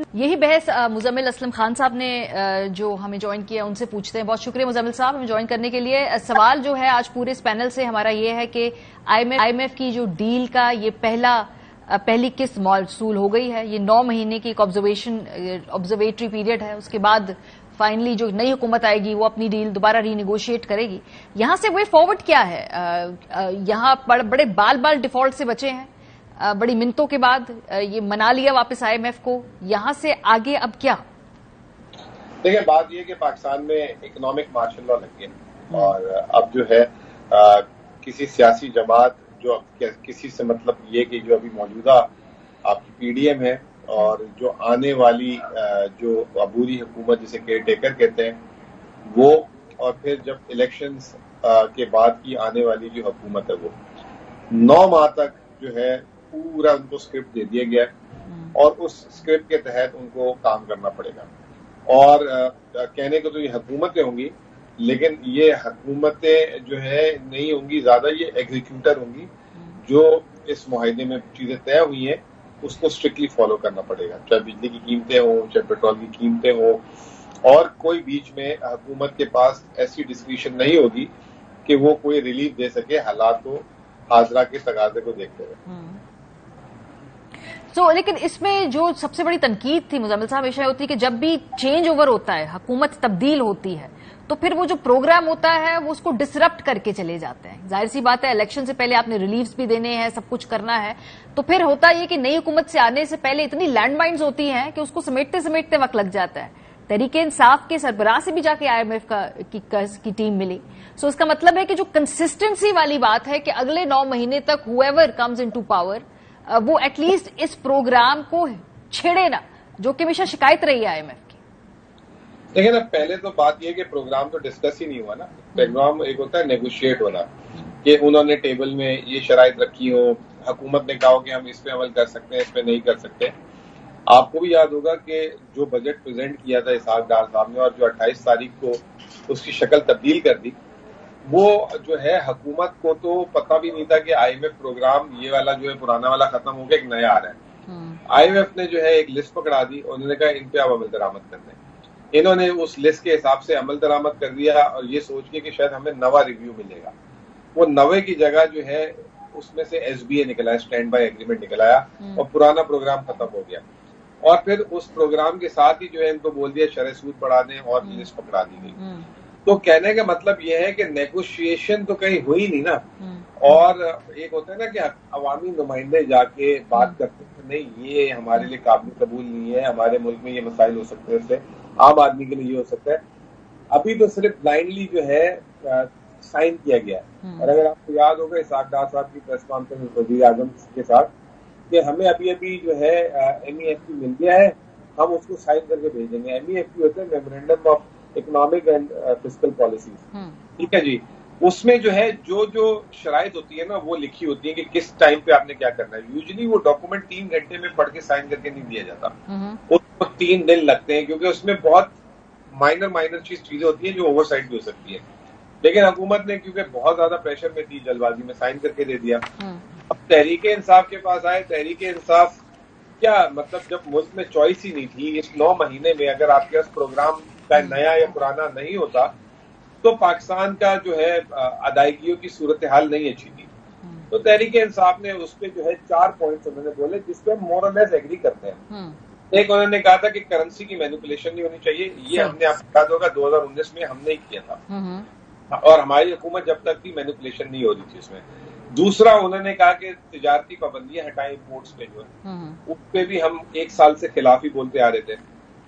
یہی بحث مزمل اسلم خان صاحب نے جو ہمیں جوائن کیا ان سے پوچھتے ہیں. بہت شکریہ مزمل صاحب ہمیں جوائن کرنے کے لیے. سوال جو ہے آج پورے اس پینل سے ہمارا یہ ہے کہ آئی ایم ایف کی جو ڈیل کا یہ پہلی قسط موصول ہو گئی ہے. یہ 9 مہینے کی ایک آبزرویٹری پیریڈ ہے. اس کے بعد فائنلی جو نئی حکومت آئے گی وہ اپنی ڈیل دوبارہ ری نیگوشیٹ کرے گی. یہاں سے وے فارورڈ کیا ہے؟ یہاں بڑے بال ڈیفالٹ سے بچے ہیں, بڑی منتوں کے بعد یہ منا لیا واپس آئی ایم ایف کو. یہاں سے آگے اب کیا؟ دیکھیں, بات یہ کہ پاکستان میں اکنامک مارشل لا لگ گیا اور اب جو ہے کسی سیاسی جماعت جو کسی سے مطلب یہ کہ جو ابھی موجودہ آپ کی پی ڈی ایم ہے اور جو آنے والی جو عبوری حکومت جسے کیئر ٹیکر کہتے ہیں وہ, اور پھر جب الیکشنز کے بعد کی آنے والی جو حکومت ہے وہ 9 ماہ تک جو ہے پورا ان کو اسکرپٹ دے دیا گیا اور اس اسکرپٹ کے تحت ان کو کام کرنا پڑے گا. اور کہنے کو تو یہ حکومتیں ہوں گی لیکن یہ حکومتیں جو ہے نہیں ہوں گی, زیادہ یہ ایگزیکیوٹر ہوں گی. جو اس معاہدے میں چیزیں طے ہوئی ہیں اس کو اسٹرکٹلی فالو کرنا پڑے گا, چاہے بجلی کی قیمتیں ہوں, چاہے پیٹرول کی قیمتیں ہوں, اور کوئی بیچ میں حکومت کے پاس ایسی ڈسکریشن نہیں ہوگی کہ وہ کوئی ریلیف دے سکے حالات کو حاضرہ کے تقاضے کو دیکھتے ہوئے. لیکن اس میں جو سب سے بڑی تنقید تھی مزمل صاحب ہمیشہ ہوتی ہے کہ جب بھی چینج اوور ہوتا ہے, حکومت تبدیل ہوتی ہے, تو پھر وہ جو پروگرام ہوتا ہے وہ اس کو ڈسرپٹ کر کے چلے جاتے ہیں. ظاہر سی بات ہے الیکشن سے پہلے آپ نے ریلیفز بھی دینے ہیں, سب کچھ کرنا ہے, تو پھر ہوتا یہ کہ نئی حکومت سے آنے سے پہلے اتنی لینڈ مائنز ہوتی ہیں کہ اس کو سمیٹتے وقت لگ جاتا ہے. تحریک انصاف کے سربراہ سے بھی جا کے آئی ایم ایف کی ٹیم ملی. سو اس کا مطلب ہے کہ جو کنسسٹنسی والی بات ہے کہ اگلے 9 مہینے تک whoever comes into power وہ ایٹ لیسٹ اس پروگرام کو چھیڑے نا, جو کہ ہمیشہ شکایت رہی ہے آئی ایم ایف کی. دیکھیں نا, پہلے تو بات یہ کہ پروگرام تو ڈسکس ہی نہیں ہوا نا. پروگرام ایک ہوتا ہے نیگوشیٹ ہونا, کہ انہوں نے ٹیبل میں یہ شرائط رکھی ہو, حکومت نے کہا کہ ہم اس پہ عمل کر سکتے ہیں, اس پہ نہیں کر سکتے. آپ کو بھی یاد ہوگا کہ جو بجٹ پریزنٹ کیا تھا اسحاق ڈار صاحب نے اور جو 28 تاریخ کو اس کی شکل تبدیل کر دی, وہ جو ہے حکومت کو تو پتہ بھی نہیں تھا کہ آئی ایم ایف پروگرام یہ والا جو ہے پرانا والا ختم ہو کے ایک نیا آ رہا ہے. آئی ایم ایف نے جو ہے ایک لسٹ پکڑا دی, انہوں نے کہا ان پہ آپ عمل درآمد کرنے. انہوں نے اس لسٹ کے حساب سے عمل درآمد کر دیا اور یہ سوچ کے کہ شاید ہمیں نوا ریویو ملے گا. وہ 90 کی جگہ جو ہے اس میں سے ایس بی اے نکلا ہے, اسٹینڈ بائی ایگریمنٹ نکل آیا, اور پرانا پروگرام ختم ہو گیا. اور پھر اس پروگرام کے ساتھ ہی جو ہے ان کو بول دیا شرح سود بڑھا دیں اور لسٹ پکڑا دی گئی. تو کہنے کا مطلب یہ ہے کہ نیگوشیشن تو کہیں ہوئی نہیں نا. اور ایک ہوتا ہے نا کہ عوامی نمائندے جا کے بات کرتے ہیں, نہیں یہ ہمارے لیے قابل قبول نہیں ہے, ہمارے ملک میں یہ مسائل ہو سکتے ہیں, اس سے عام آدمی کے لیے یہ ہو سکتا ہے. ابھی تو صرف بلائنڈلی جو ہے سائن کیا گیا ہے. اور اگر آپ کو یاد ہوگا اسحاق ڈار صاحب کی پریس کانفرنس وزیر اعظم کے ساتھ کہ ہمیں ابھی جو ہے ایم ای ایف کی مل گیا ہے, ہم اس کو سائن کر کے بھیجیں گے. ایم ای ایف کی ہوتا ہے memorandum of economic and fiscal policies, ٹھیک ہے جی. اس میں جو ہے جو شرائط ہوتی ہے نا وہ لکھی ہوتی ہے کہ کس ٹائم پہ آپ نے کیا کرنا ہے. یوزلی وہ ڈاکومنٹ 3 گھنٹے میں پڑھ کے سائن کر کے نہیں دیا جاتا, اس کو 3 دن لگتے ہیں, کیونکہ اس میں بہت مائنر چیزیں ہوتی ہیں جو اوور سائٹ بھی ہو سکتی ہے. لیکن حکومت نے کیونکہ بہت زیادہ پریشر میں تھی, جلد بازی میں سائن کر کے دے دیا. اب تحریک انصاف کے پاس آئے. تحریک انصاف کیا مطلب, جب ملک میں چوائس ہی نہیں تھی, اس 9 مہینے میں اگر آپ کے پاس پروگرام کا نیا یا پرانا نہیں ہوتا تو پاکستان کا جو ہے ادائیگیوں کی صورتحال نہیں اچھی تھی. تو تحریک انصاف نے اس پہ جو ہے 4 پوائنٹس انہوں نے بولے جس پہ ہم مور اور لیس ایگری کرتے ہیں. ایک انہوں نے کہا تھا کہ کرنسی کی مینیپولیشن نہیں ہونی چاہیے. یہ ہم نے آپ کو یاد ہوگا 2019 میں ہم نے کیا تھا, اور ہماری حکومت جب تک تھی مینیپولیشن نہیں ہو رہی تھی اس میں. دوسرا انہوں نے کہا کہ تجارتی پابندیاں ہٹائیں امپورٹس پہ جو ہے, اس پہ بھی ہم 1 سال سے خلاف ہی بولتے آ رہے تھے.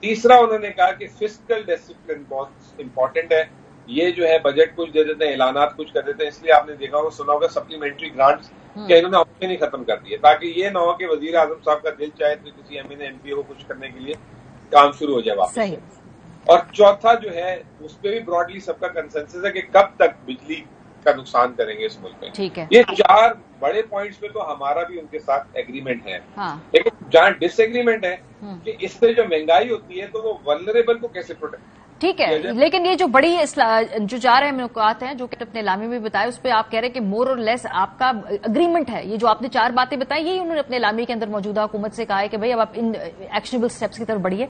تیسرا انہوں نے کہا کہ فسکل ڈسپلن بہت امپورٹنٹ ہے. یہ جو ہے بجٹ کچھ دے دیتے ہیں, اعلانات کچھ کر دیتے ہیں, اس لیے آپ نے دیکھا ہوگا سنا ہوگا سپلیمنٹری گرانٹس کہ انہوں نے آپشن ہی ختم کر دیے, تاکہ یہ نہ ہو کہ وزیر اعظم صاحب کا دل چاہے تو کسی ایم این ایم پی کو کچھ کرنے کے لیے کام شروع ہو جائے واپس. اور چوتھا جو ہے اس پہ بھی براڈلی سب کا کنسنسس ہے کہ کب تک بجلی کا نقصان کریں گے اس ملک میں. یہ 4 بڑے پوائنٹس پہ تو ہمارا بھی ان کے ساتھ ایگریمنٹ ہے. لیکن جہاں ڈس ایگریمنٹ ہے کہ اس سے جو مہنگائی ہوتی ہے تو وہ ولنریبل کو کیسے پروٹیکٹ, ٹھیک ہے، لیکن یہ جو بڑی جو 4 اہم نکات ہیں جو کہ اپنے اعلامیے میں بتائے، اس پہ آپ کہہ رہے ہیں کہ مور اور لیس آپ کا اگریمنٹ ہے. یہ جو آپ نے 4 باتیں بتائی، یہی انہوں نے اپنے اعلامیے کے اندر موجودہ حکومت سے کہا ہے کہ بھائی اب آپ ان ایکشنیبل اسٹیپس کی طرف بڑھیے.